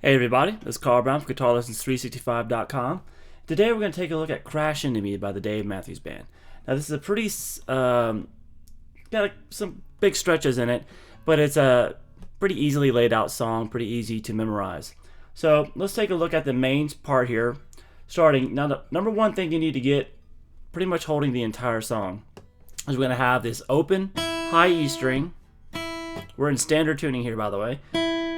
Hey everybody, this is Carl Brown from GuitarLessons365.com. Today we're going to take a look at Crash Into Me by the Dave Matthews Band. Now this is a pretty, got some big stretches in it, but it's a pretty easily laid out song, pretty easy to memorize. So let's take a look at the main part here, starting. Now the number one thing you need to get, pretty much holding the entire song, is we're going to have this open high E string. We're in standard tuning here, by the way.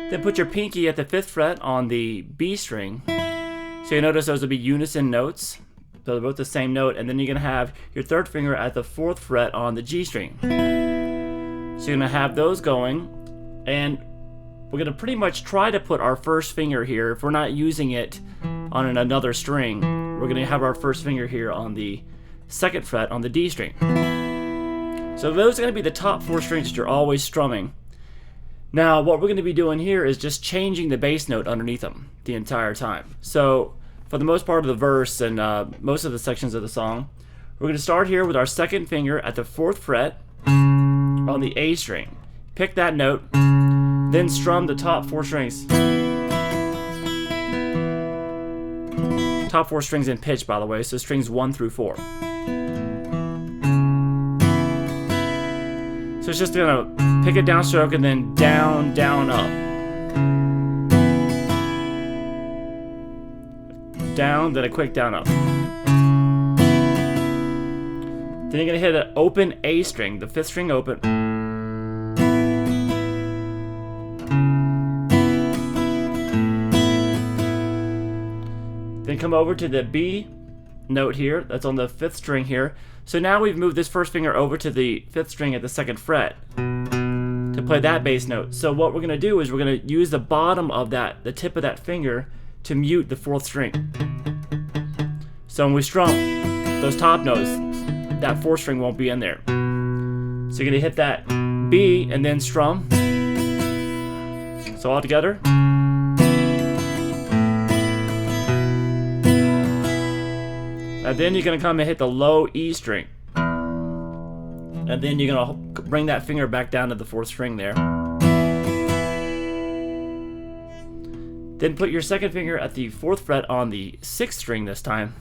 Then put your pinky at the 5th fret on the B string. So you notice those will be unison notes. So they're both the same note. And then you're going to have your 3rd finger at the 4th fret on the G string. So you're going to have those going. And we're going to pretty much try to put our 1st finger here. If we're not using it on another string, we're going to have our 1st finger here on the 2nd fret on the D string. So those are going to be the top 4 strings that you're always strumming. Now, what we're going to be doing here is just changing the bass note underneath them the entire time. So, for the most part of the verse and most of the sections of the song, we're going to start here with our 2nd finger at the 4th fret on the A string. Pick that note, then strum the top 4 strings. Top 4 strings in pitch, by the way, so strings 1 through 4. So it's just going to pick a downstroke and then down, down, up. Down, then a quick down, up. Then you're going to hit an open A string, the 5th string open. Then come over to the B note here, that's on the 5th string here. So now we've moved this 1st finger over to the 5th string at the 2nd fret to play that bass note. So what we're going to do is we're going to use the bottom of that, the tip of that finger, to mute the 4th string. So when we strum those top notes, that 4th string won't be in there. So you're going to hit that B and then strum. So all together. And then you're going to come and hit the low E string. And then you're going to bring that finger back down to the 4th string there. Then put your 2nd finger at the 4th fret on the 6th string this time.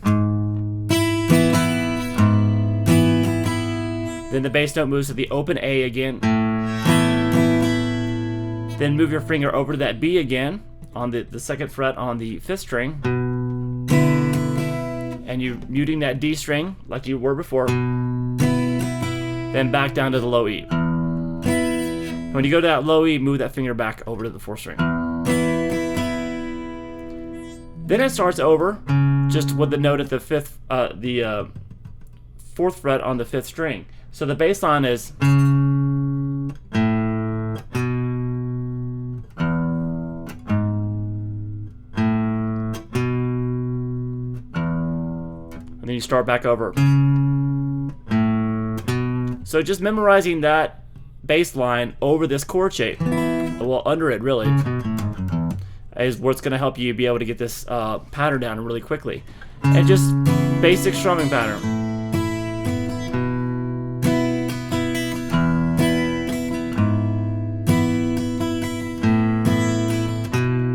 Then the bass note moves to the open A again. Then move your finger over to that B again on the 2nd fret on the 5th string. And you're muting that D string like you were before. Then back down to the low E. When you go to that low E, move that finger back over to the 4th string. Then it starts over just with the note at the 4th fret on the 5th string. So the bass line is. And then you start back over. So just memorizing that bass line over this chord shape, well, under it really, is what's going to help you be able to get this pattern down really quickly. And just basic strumming pattern.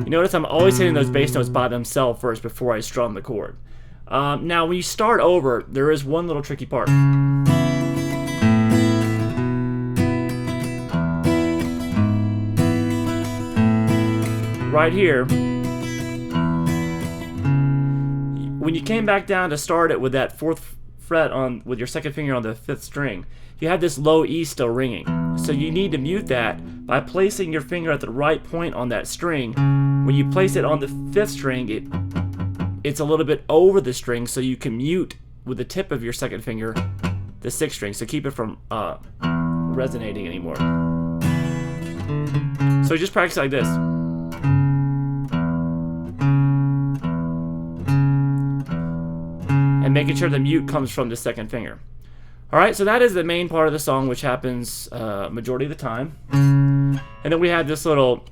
You notice I'm always hitting those bass notes by themselves first before I strum the chord. Now when you start over, there is one little tricky part. Right here, when you came back down to start it with that 4th fret on with your 2nd finger on the 5th string, you have this low E still ringing. So you need to mute that by placing your finger at the right point on that string. When you place it on the 5th string, it's a little bit over the string, so you can mute with the tip of your 2nd finger the 6th string, so keep it from resonating anymore. So just practice like this. And making sure the mute comes from the 2nd finger. Alright, so that is the main part of the song, which happens majority of the time. And then we have this little.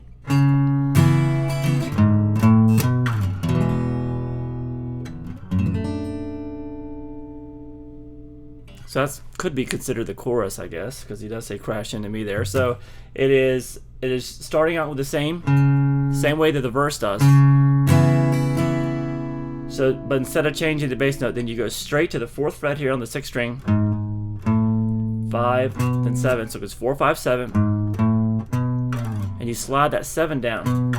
So that could be considered the chorus, I guess, because he does say crash into me there. So it is starting out with the same. same way that the verse does. So, but instead of changing the bass note, then you go straight to the 4th fret here on the 6th string, 5, then 7. So it goes 4, 5, 7, and you slide that 7 down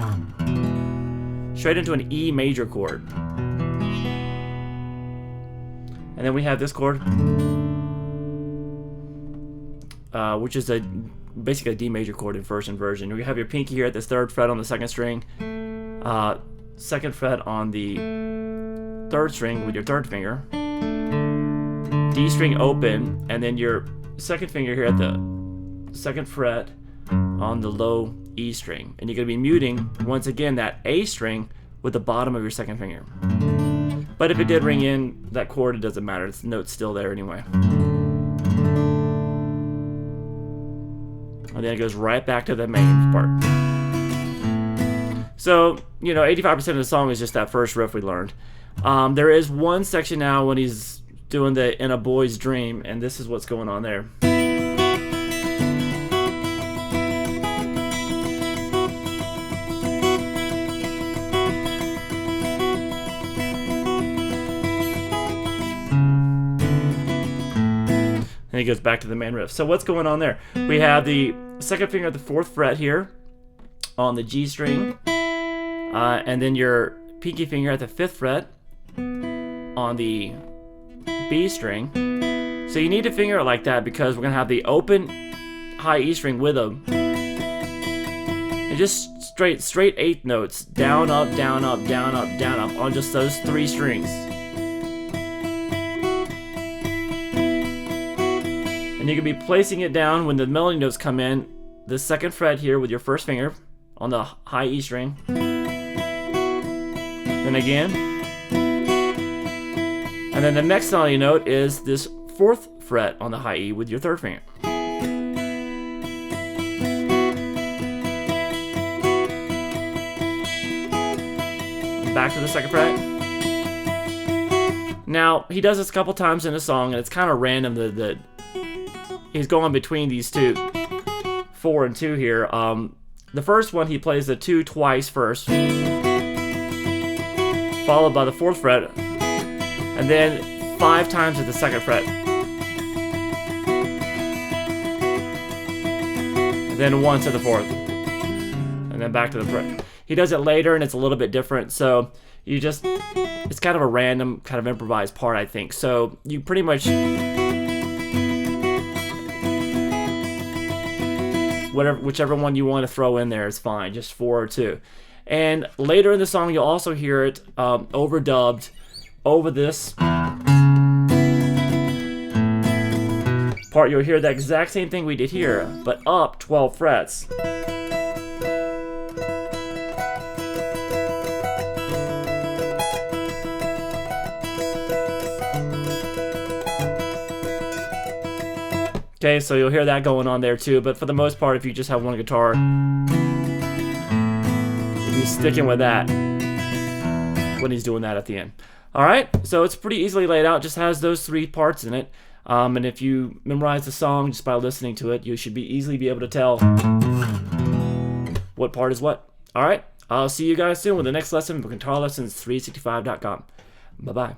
straight into an E major chord. And then we have this chord, which is basically a D major chord in first inversion. We have your pinky here at this 3rd fret on the 2nd string, 2nd fret on the 3rd string with your 3rd finger, D string open, and then your 2nd finger here at the 2nd fret on the low E string. And you're going to be muting, once again, that A string with the bottom of your 2nd finger. But if it did ring in that chord, it doesn't matter. The note's still there anyway. And then it goes right back to the main part. So, 85% of the song is just that first riff we learned. There is one section now when he's doing the In a Boy's Dream, and this is what's going on there. And he goes back to the main riff. So what's going on there? We have the 2nd finger at the 4th fret here on the G string, and then your pinky finger at the 5th fret on the B string. So you need to finger it like that because we're going to have the open high E string with them. And just straight 8th notes, down, up, down, up, down, up, down, up, on just those 3 strings. And you can be placing it down when the melody notes come in, the 2nd fret here with your 1st finger on the high E string. Then again. And then the next melody note is this 4th fret on the high E with your 3rd finger. Back to the 2nd fret. Now, he does this a couple times in the song, and it's kind of random that he's going between these two, 4 and 2 here. The first one, he plays the 2 twice first, followed by the 4th fret, and then 5 times at the 2nd fret. And then once at the 4th. And then back to the fret. He does it later, and it's a little bit different, so it's kind of a random, kind of improvised part, I think. So you pretty much, whichever one you want to throw in there is fine, just 4 or 2. And later in the song, you'll also hear it overdubbed over this part. You'll hear the exact same thing we did here, but up 12 frets. Okay, so you'll hear that going on there too, but for the most part, if you just have one guitar, you'll be sticking with that when he's doing that at the end. Alright, so it's pretty easily laid out, just has those 3 parts in it, and if you memorize the song just by listening to it, you should easily be able to tell what part is what. Alright, I'll see you guys soon with the next lesson from GuitarLessons365.com. Bye-bye.